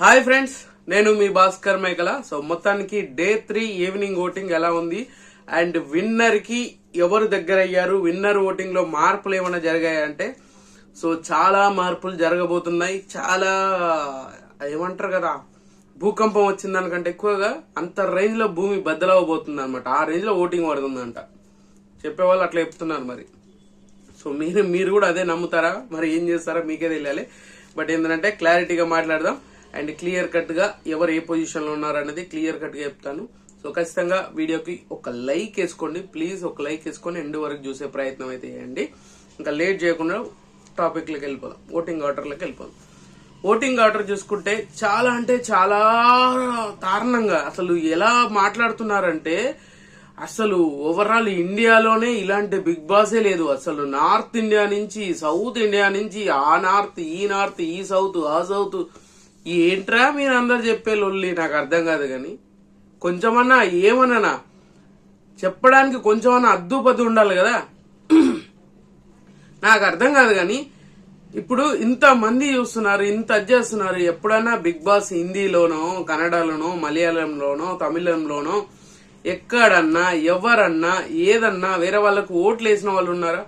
Hi friends, నేను మీ భాస్కర్ మేకల. So మొత్తానికి డే 3 ఈవినింగ్ ఓటింగ్ ఎలా ఉంది అండ్ విన్నర్ కి ఎవరు దగ్గర అయ్యారు, విన్నర్ ఓటింగ్ లో మార్పులు ఏమైనా జరిగాయంటే సో చాలా మార్పులు జరగబోతున్నాయి. చాలా ఏమంటారు కదా, భూకంపం వచ్చిన దానికంటే ఎక్కువగా అంత రేంజ్ లో భూమి బద్దలవబోతుంది అనమాట. ఆ రేంజ్ లో ఓటింగ్ పడుతుందంట. చెప్పేవాళ్ళు అట్లా చెప్తున్నారు. మరి సో మీరు కూడా అదే నమ్ముతారా, మరి ఏం చేస్తారా మీకే తెలియాలి. బట్ ఏంటంటే క్లారిటీగా మాట్లాడదాం అండ్ క్లియర్ కట్ గా ఎవరు ఏ పొజిషన్ లో ఉన్నారు అనేది క్లియర్ కట్ గా చెప్తాను. సో ఖచ్చితంగా వీడియోకి ఒక లైక్ వేసుకోండి ప్లీజ్. ఒక లైక్ వేసుకొని ఎండ్ వరకు చూసే ప్రయత్నం అయితే చేయండి. ఇంకా లేట్ చేయకుండా టాపిక్ లకి వెళ్ళిపోదాం, ఓటింగ్ ఆర్డర్లకు వెళ్ళిపోదాం. ఓటింగ్ ఆర్డర్ చూసుకుంటే చాలా అంటే చాలా దారుణంగా అసలు ఎలా మాట్లాడుతున్నారంటే అసలు ఓవరాల్ ఇండియాలోనే ఇలాంటి బిగ్ బాసే లేదు. అసలు నార్త్ ఇండియా నుంచి సౌత్ ఇండియా నుంచి ఆ నార్త్ ఈ సౌత్ ఆ సౌత్ ఏంట్రా మీరు అందరు చెప్పే లొల్లి నాకు అర్థం కాదు. కానీ కొంచెమన్నా ఏమన్నా చెప్పడానికి కొంచెమన్నా అద్దుపద్దు ఉండాలి కదా. నాకు అర్థం కాదు. కానీ ఇప్పుడు ఇంత మంది చూస్తున్నారు, ఇంత చేస్తున్నారు. ఎప్పుడైనా బిగ్ బాస్ హిందీలోనో కన్నడలోనో మలయాళంలోనో తమిళంలోనో ఎక్కడన్నా ఎవరన్నా ఏదన్నా వేరే వాళ్ళకు ఓట్లు వేసిన వాళ్ళు ఉన్నారా?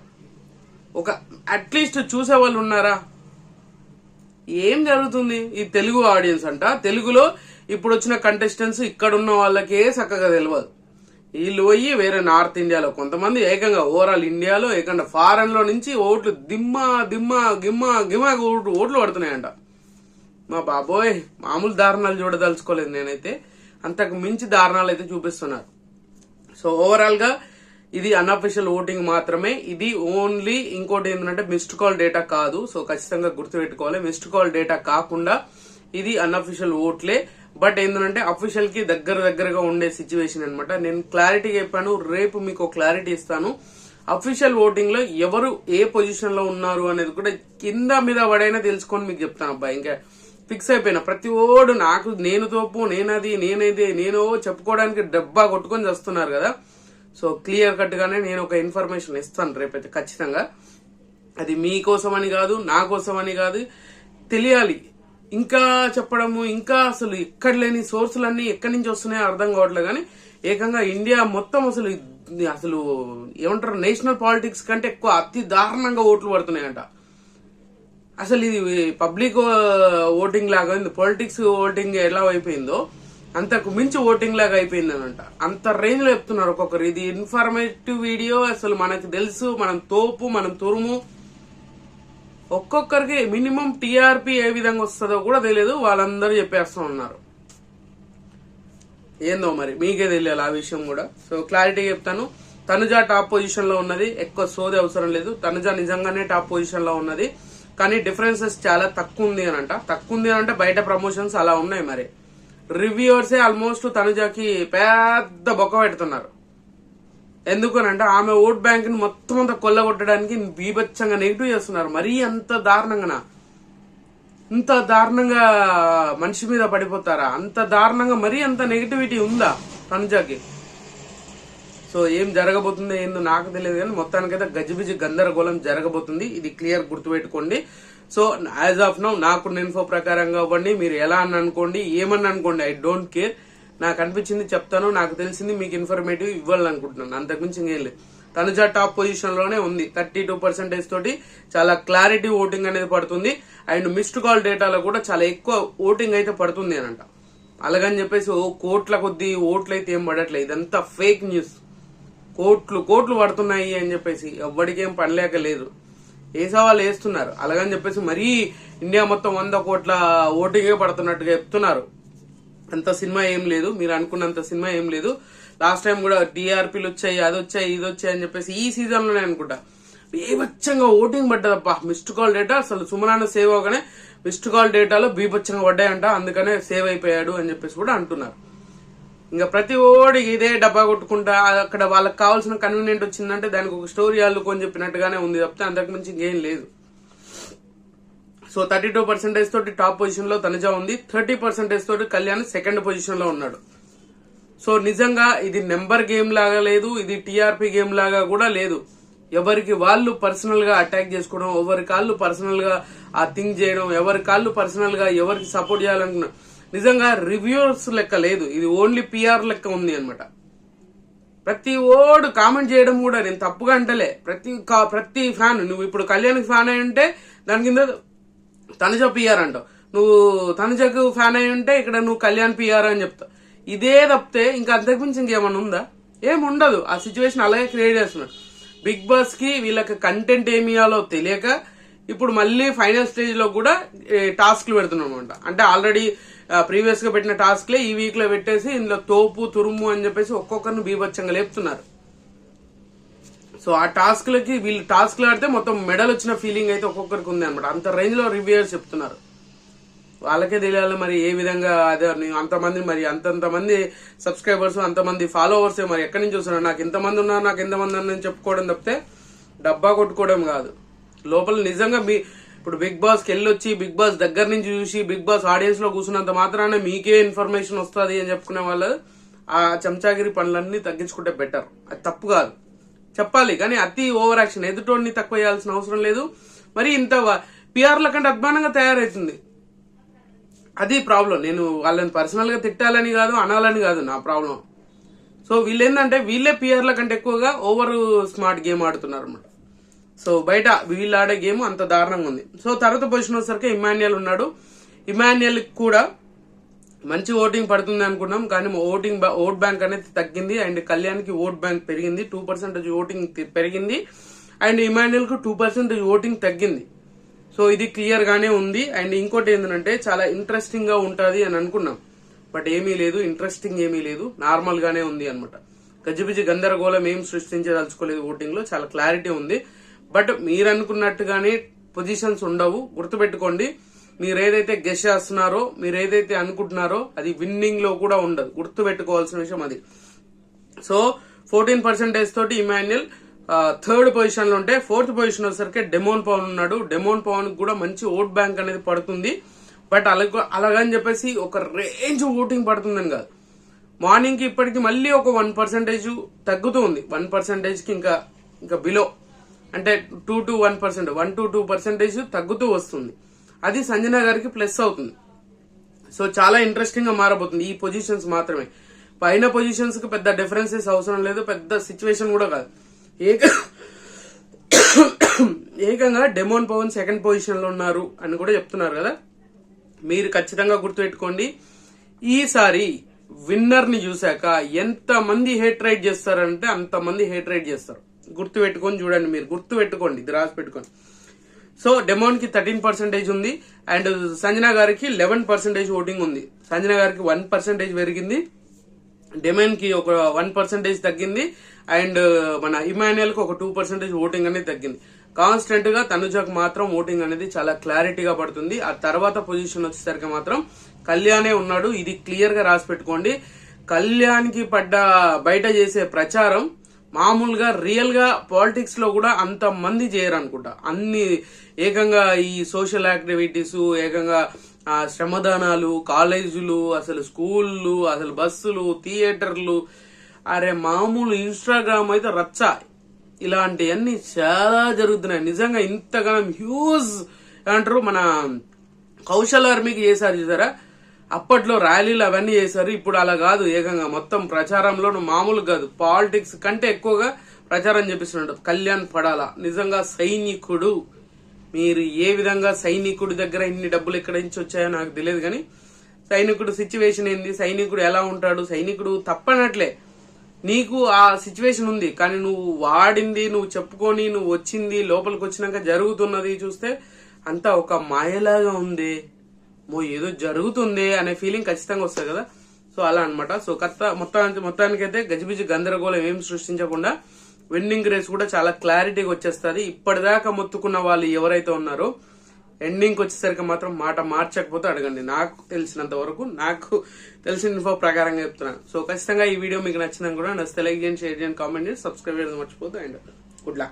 ఒక అట్లీస్ట్ చూసే వాళ్ళు ఉన్నారా? ఏం జరుగుతుంది? ఈ తెలుగు ఆడియన్స్ అంట, తెలుగులో ఇప్పుడు వచ్చిన కంటెస్టెంట్స్ ఇక్కడ ఉన్న వాళ్ళకే చక్కగా తెలియదు. వీళ్ళు పోయి వేరే నార్త్ ఇండియాలో కొంతమంది ఏకంగా ఓవరాల్ ఇండియాలో ఏకంగా ఫారెన్ లో నుంచి ఓట్లు దిమ్మా దిమ్మా గిమ్మా గిమ్మా ఓట్లు పడుతున్నాయంట. మా బాబోయ్, మామూలు దారుణాలు చూడదలుచుకోలేదు నేనైతే. అంతకు మించి దారుణాలు అయితే చూపిస్తున్నారు. సో ఓవరాల్ గా ఇది అన్అఫిషియల్ ఓటింగ్ మాత్రమే. ఇది ఓన్లీ ఇంకోటి ఏంటంటే మిస్డ్ కాల్ డేటా కాదు. సో ఖచ్చితంగా గుర్తుపెట్టుకోవాలి, మిస్డ్ కాల్ డేటా కాకుండా ఇది అన్అఫిషియల్ ఓట్లే. బట్ ఏంటంటే అఫీషియల్ కి దగ్గరగా ఉండే సిచ్యువేషన్ అనమాట. నేను క్లారిటీ చెప్పాను, రేపు మీకు క్లారిటీ ఇస్తాను. అఫీషియల్ ఓటింగ్ లో ఎవరు ఏ పొజిషన్ లో ఉన్నారు అనేది కూడా కింద మీద పడైనా తెలుసుకొని మీకు చెప్తాను. అబ్బాయి ఇంకా ఫిక్స్ అయిపోయినా ప్రతి ఓడు నాకు నేను తోపు నేనది నేనేది నేను చెప్పుకోవడానికి డబ్బా కొట్టుకొని చేస్తున్నారు కదా. సో క్లియర్ కట్ గానే నేను ఒక ఇన్ఫర్మేషన్ ఇస్తాను రేపైతే ఖచ్చితంగా. అది మీకోసం అని కాదు, నా కోసం అని కాదు, తెలియాలి. ఇంకా చెప్పడము ఇంకా అసలు ఎక్కడ లేని సోర్సులన్నీ ఎక్కడి నుంచి వస్తున్నాయో అర్థం కావట్లేదు. కానీ ఏకంగా ఇండియా మొత్తం అసలు ఏమంటారు, నేషనల్ పాలిటిక్స్ కంటే ఎక్కువ అతి దారుణంగా ఓట్లు పడుతున్నాయంట. అసలు ఇది పబ్లిక్ ఓటింగ్ లాగా పొలిటిక్స్ ఓటింగ్ ఎలా అయిపోయిందో అంతకు మించి ఓటింగ్ లాగా అయిపోయింది అనంట. అంత రేంజ్ లో చెప్తున్నారు ఒక్కొక్కరు. ఇది ఇన్ఫర్మేటివ్ వీడియో. అసలు మనకు తెలుసు, మనం తోపు మనం తురుము. ఒక్కొక్కరికి మినిమం టీఆర్పీ ఏ విధంగా వస్తుందో కూడా తెలియదు, వాళ్ళందరూ చెప్పేస్తూ ఉన్నారు. ఏందో మరి మీకే తెలియాలి ఆ విషయం కూడా. సో క్లారిటీ చెప్తాను. తనుజ టాప్ పొజిషన్ లో ఉన్నది, ఎక్కువ సోది అవసరం లేదు. తనుజ నిజంగానే టాప్ పొజిషన్ లో ఉన్నది. కానీ డిఫరెన్సెస్ చాలా తక్కువ ఉంది అంటే బయట ప్రమోషన్స్ అలా ఉన్నాయి. మరి రివ్యూవర్సే ఆల్మోస్ట్ తనుజకి పెద్ద బొక్క పెడుతున్నారు. ఎందుకనంటే ఆమె ఓట్ బ్యాంక్ ని మొత్తం అంతా కొల్లగొట్టడానికి బీభత్సంగా నెగిటివ్ చేస్తున్నారు. మరీ అంత దారుణంగా, ఇంత దారుణంగా మనిషి మీద పడిపోతారా? అంత దారుణంగా మరీ అంత నెగిటివిటీ ఉందా తనుజకి? సో ఏం జరగబోతుందో ఏందో నాకు తెలియదు. కానీ మొత్తానికైతే గజిబిజి గందరగోళం జరగబోతుంది. ఇది క్లియర్ గుర్తుపెట్టుకోండి. సో యాజ్ ఆఫ్ నౌ నాకున్న ఇన్ఫో ప్రకారంగా అవ్వండి. మీరు ఎలా అని అనుకోండి, ఏమని అనుకోండి, ఐ డోంట్ కేర్. నాకు అనిపించింది చెప్తాను, నాకు తెలిసింది మీకు ఇన్ఫర్మేటివ్ ఇవ్వాలనుకుంటున్నాను. అంతకుమించి ఇంకేం లేదు. తనుజ టాప్ పొజిషన్ లోనే ఉంది. 32% తోటి చాలా క్లారిటీ ఓటింగ్ అనేది పడుతుంది. అండ్ మిస్డ్ కాల్ డేటాలో కూడా చాలా ఎక్కువ ఓటింగ్ అయితే పడుతుంది అనంట. అలాగని చెప్పేసి కోట్ల కొద్ది ఓట్లు అయితే ఏం పడట్లేదు. ఇదంతా ఫేక్ న్యూస్. కోట్లు పడుతున్నాయి అని చెప్పేసి ఎవ్వడికేం పనిలేక లేదు. వేసే వాళ్ళు వేస్తున్నారు. అలాగని చెప్పేసి మరీ ఇండియా మొత్తం 100 కోట్ల ఓటింగే పడుతున్నట్టుగా చెప్తున్నారు. అంత సినిమా ఏం లేదు, మీరు అనుకున్నంత సినిమా ఏం లేదు. లాస్ట్ టైం కూడా టీఆర్పీలు వచ్చాయి, అది వచ్చాయి ఇది వచ్చాయి అని చెప్పేసి ఈ సీజన్ లోనే అనుకుంటా బీభత్సంగా ఓటింగ్ పడ్డదప్ప. మిస్డ్ కాల్ డేటా అసలు సుమనాన్న సేవ్ అవగానే మిస్డ్ కాల్ డేటాలో బీభత్సంగా పడ్డాయంట. అందుకనే సేవ్ అయిపోయాడు అని చెప్పేసి కూడా అంటున్నారు. ఇంకా ప్రతి ఓడికి ఇదే డబ్బా కొట్టుకుంటా అక్కడ వాళ్ళకి కావాల్సిన కన్వీనియంట్ వచ్చిందంటే దానికి ఒక స్టోరీ అల్లుకొని చెప్పినట్టుగానే ఉంది తప్పితే అంతకుమించి ఇంకేం లేదు. సో 32% తోటి టాప్ పొజిషన్ లో తనుజ ఉంది. 30% తోటి కళ్యాణ్ సెకండ్ పొజిషన్ లో ఉన్నాడు. సో నిజంగా ఇది నెంబర్ గేమ్ లాగా లేదు, ఇది టీఆర్పీ గేమ్ లాగా కూడా లేదు. ఎవరికి వాళ్ళు పర్సనల్ గా అటాక్ చేసుకోవడం, ఎవరి కాళ్ళు పర్సనల్ గా ఆ థింక్ చేయడం, ఎవరి కాళ్ళు పర్సనల్ గా ఎవరికి సపోర్ట్ చేయాలనుకున్నా నిజంగా రివ్యూర్స్ లెక్క లేదు, ఇది ఓన్లీ పిఆర్ లెక్క ఉంది అనమాట. ప్రతి ఓడు కామెంట్ చేయడం కూడా నేను తప్పుగా అంటలే, ప్రతి ఫ్యాన్, నువ్వు ఇప్పుడు కళ్యాణ్కి ఫ్యాన్ అయి ఉంటే దాని కింద తనుజ పిఆర్ అంటావు, నువ్వు తనుజకు ఫ్యాన్ అయి ఉంటే ఇక్కడ నువ్వు కళ్యాణ్ పిఆర్ అని చెప్తావు. ఇదే తప్పితే ఇంకా అంతకుమించి ఇంకేమన్నా ఉందా? ఏముండదు. ఆ సిచ్యువేషన్ అలాగే క్రియేట్ చేస్తున్నాడు. బిగ్ బాస్ కి వీళ్ళకి కంటెంట్ ఏమి ఇవ్వాలో తెలియక ఇప్పుడు మళ్ళీ ఫైనల్ స్టేజ్ లో కూడా టాస్క్లు పెడుతున్నాం అనమాట. అంటే ఆల్రెడీ ప్రీవియస్ గా పెట్టిన టాస్క్లే ఈ వీక్ లో పెట్టేసి ఇందులో తోపు తురుము అని చెప్పేసి ఒక్కొక్కరిని బీభత్సంగా లేపుతున్నారు. సో ఆ టాస్క్లకి వీళ్ళు టాస్క్లు ఆడితే మొత్తం మెడల్ వచ్చిన ఫీలింగ్ అయితే ఒక్కొక్కరికి ఉంది అనమాట. అంత రేంజ్ లో రివ్యూయర్స్ చెప్తున్నారు. వాళ్ళకే తెలియాలి మరి ఏ విధంగా అదే అంతమంది మరి అంతంతమంది సబ్స్క్రైబర్స్ అంతమంది ఫాలోవర్స్ మరి ఎక్కడి నుంచి వస్తున్నారు, నాకు ఇంతమంది ఉన్నారు నాకు ఎంతమంది అని చెప్పుకోవడం తప్పితే డబ్బా కొట్టుకోవడం కాదు. లోపల నిజంగా ఇప్పుడు బిగ్ బాస్కి వెళ్ళొచ్చి బిగ్ బాస్ దగ్గర నుంచి చూసి బిగ్ బాస్ ఆడియన్స్ లో కూర్చున్నంత మాత్రాన మీకే ఇన్ఫర్మేషన్ వస్తుంది అని చెప్పుకునే వాళ్ళు ఆ చెంచాగిరి పనులన్నీ తగ్గించుకుంటే బెటర్. అది తప్పు కాదు, చెప్పాలి, కానీ అతి ఓవర్ యాక్షన్, ఎదుటోడిని తక్కువ చేయాల్సిన అవసరం లేదు. మరి ఇంత పిఆర్ల కంటే అధ్వానంగా తయారవుతుంది. అది ప్రాబ్లం. నేను వాళ్ళని పర్సనల్ గా తిట్టాలని కాదు, అనాలని కాదు నా ప్రాబ్లం. సో వీళ్ళు ఏంటంటే వీళ్ళే పిఆర్ల కంటే ఎక్కువగా ఓవర్ స్మార్ట్ గేమ్ ఆడుతున్నారు అనమాట. సో బయట వీళ్ళు ఆడే గేమ్ అంత దారుణంగా ఉంది. సో తర్వాత పొజిషన్ వచ్చేసరికి ఇమాన్యుయల్ ఉన్నాడు. ఇమాన్యుయల్ కూడా మంచి ఓటింగ్ పడుతుంది అనుకున్నాం, కానీ ఓట్ బ్యాంక్ అనేది తగ్గింది. అండ్ కళ్యాణ్కి ఓట్ బ్యాంక్ పెరిగింది, 2% ఓటింగ్ పెరిగింది. అండ్ ఇమాన్యుయల్ కు 2% ఓటింగ్ తగ్గింది. సో ఇది క్లియర్ గానే ఉంది. అండ్ ఇంకోటి ఏంటంటే చాలా ఇంట్రెస్టింగ్ గా ఉంటది అని అనుకున్నాం, బట్ ఏమీ లేదు, ఇంట్రెస్టింగ్ ఏమీ లేదు, నార్మల్ గానే ఉంది అనమాట. గజిబిజి గందరగోళం ఏం సృష్టించదలుచుకోలేదు, ఓటింగ్ లో చాలా క్లారిటీ ఉంది. బట్ మీరు అనుకున్నట్టుగానే పొజిషన్స్ ఉండవు, గుర్తుపెట్టుకోండి. మీరు ఏదైతే గెస్ చేస్తున్నారో, మీరు ఏదైతే అనుకుంటున్నారో అది విన్నింగ్ లో కూడా ఉండదు, గుర్తుపెట్టుకోవాల్సిన విషయం అది. సో 14% తోటి ఇమాన్యుయల్ థర్డ్ పొజిషన్ లో ఉంటే, ఫోర్త్ పొజిషన్ వచ్చేసరికి డెమోన్ పవన్ ఉన్నాడు. డెమోన్ పవన్ కూడా మంచి ఓట్ బ్యాంక్ అనేది పడుతుంది. బట్ అలాగని చెప్పేసి ఒక రేంజ్ ఓటింగ్ పడుతుందని కాదు. మార్నింగ్ కి ఇప్పటికి మళ్ళీ ఒక 1% తగ్గుతూ ఉంది, 1% కి ఇంకా బిలో, అంటే 2 to 1%, 1 to 2% తగ్గుతూ వస్తుంది. అది సంజన గారికి ప్లస్ అవుతుంది. సో చాలా ఇంట్రెస్టింగ్ గా మారబోతుంది ఈ పొజిషన్స్ మాత్రమే. పైన పొజిషన్స్ కి పెద్ద డిఫరెన్సెస్ అవసరం లేదు, పెద్ద సిచ్యువేషన్ కూడా కాదు. ఏకంగా డెమోన్ పవన్ సెకండ్ పొజిషన్ లో ఉన్నారు అని కూడా చెప్తున్నారు కదా. మీరు ఖచ్చితంగా గుర్తుపెట్టుకోండి, ఈసారి విన్నర్ ని చూశాక ఎంత మంది హేట్ రైట్ చేస్తారంటే అంత మంది హేట్ రైట్ చేస్తారు. గుర్తుపెట్టుకొని చూడండి, మీరు గుర్తుపెట్టుకోండి, ఇది రాసి పెట్టుకోండి. సో డెమోన్ కి 13% ఉంది. అండ్ సంజన గారికి 11% ఓటింగ్ ఉంది. సంజన గారికి 1% పెరిగింది, డెమోన్ కి ఒక 1% తగ్గింది. అండ్ మన ఇమాన్యుయల్ కి ఒక 2% ఓటింగ్ అనేది తగ్గింది. కాన్స్టెంట్ గా తనుజకు మాత్రం ఓటింగ్ అనేది చాలా క్లారిటీగా పడుతుంది. ఆ తర్వాత పొజిషన్ వచ్చేసరికి మాత్రం కళ్యాణే ఉన్నాడు. ఇది క్లియర్ గా రాసి పెట్టుకోండి. కళ్యాణ్ కి బయట చేసే ప్రచారం మామూలుగా రియల్ గా పాలిటిక్స్ లో కూడా అంత మంది చేయరు అనుకుంటా. అన్ని ఏకంగా ఈ సోషల్ యాక్టివిటీస్, ఏకంగా శ్రమదానాలు, కాలేజీలు, అసలు స్కూళ్ళు, అసలు బస్సులు, థియేటర్లు, అరే మామూలు ఇన్స్టాగ్రామ్ అయితే రచ్చ, ఇలాంటివన్నీ చాలా జరుగుతున్నాయి. నిజంగా ఇంతగానం హ్యూజ్ అంటారు. మన కౌశల్ ఆర్మీకి చేశారు చూసారా, అప్పట్లో ర్యాలీలు అవన్నీ చేశారు. ఇప్పుడు అలా కాదు, ఏకంగా మొత్తం ప్రచారంలో మామూలు కాదు, పాలిటిక్స్ కంటే ఎక్కువగా ప్రచారం చేపిస్తున్నాడు కళ్యాణ్ పడాల. నిజంగా సైనికుడు, మీరు ఏ విధంగా సైనికుడి దగ్గర ఇన్ని డబ్బులు ఎక్కడి నుంచి వచ్చాయో నాకు తెలియదు, కానీ సైనికుడు సిచ్యువేషన్ ఏంది, సైనికుడు ఎలా ఉంటాడు, సైనికుడు తప్పనట్లే, నీకు ఆ సిచ్యువేషన్ ఉంది, కానీ నువ్వు వాడింది, నువ్వు చెప్పుకొని నువ్వు వచ్చింది, లోపలికి వచ్చినాక జరుగుతున్నది చూస్తే అంతా ఒక మాయలాగా ఉంది, ఏదో జరుగుతుంది అనే ఫీలింగ్ ఖచ్చితంగా వస్తుంది కదా. సో అలా అనమాట. సో మొత్తానికైతే గజిబిజి గందరగోళం ఏం సృష్టించకుండా విన్నింగ్ రేస్ కూడా చాలా క్లారిటీగా వచ్చేస్తుంది. ఇప్పటిదాకా మొత్తుకున్న వాళ్ళు ఎవరైతే ఉన్నారో ఎండింగ్ వచ్చేసరికి మాత్రం మాట మార్చకపోతే అడగండి. నాకు తెలిసినంత వరకు, నాకు తెలిసిన ఇన్ఫో ప్రకారంగా చెప్తున్నాను. సో ఖచ్చితంగా ఈ వీడియో మీకు నచ్చినా కూడా నచ్చితే లైక్ చేయండి, షేర్ చేయండి, కామెంట్ చేయండి, సబ్స్క్రైబ్ చేయడం మర్చిపోద్దు. And good luck.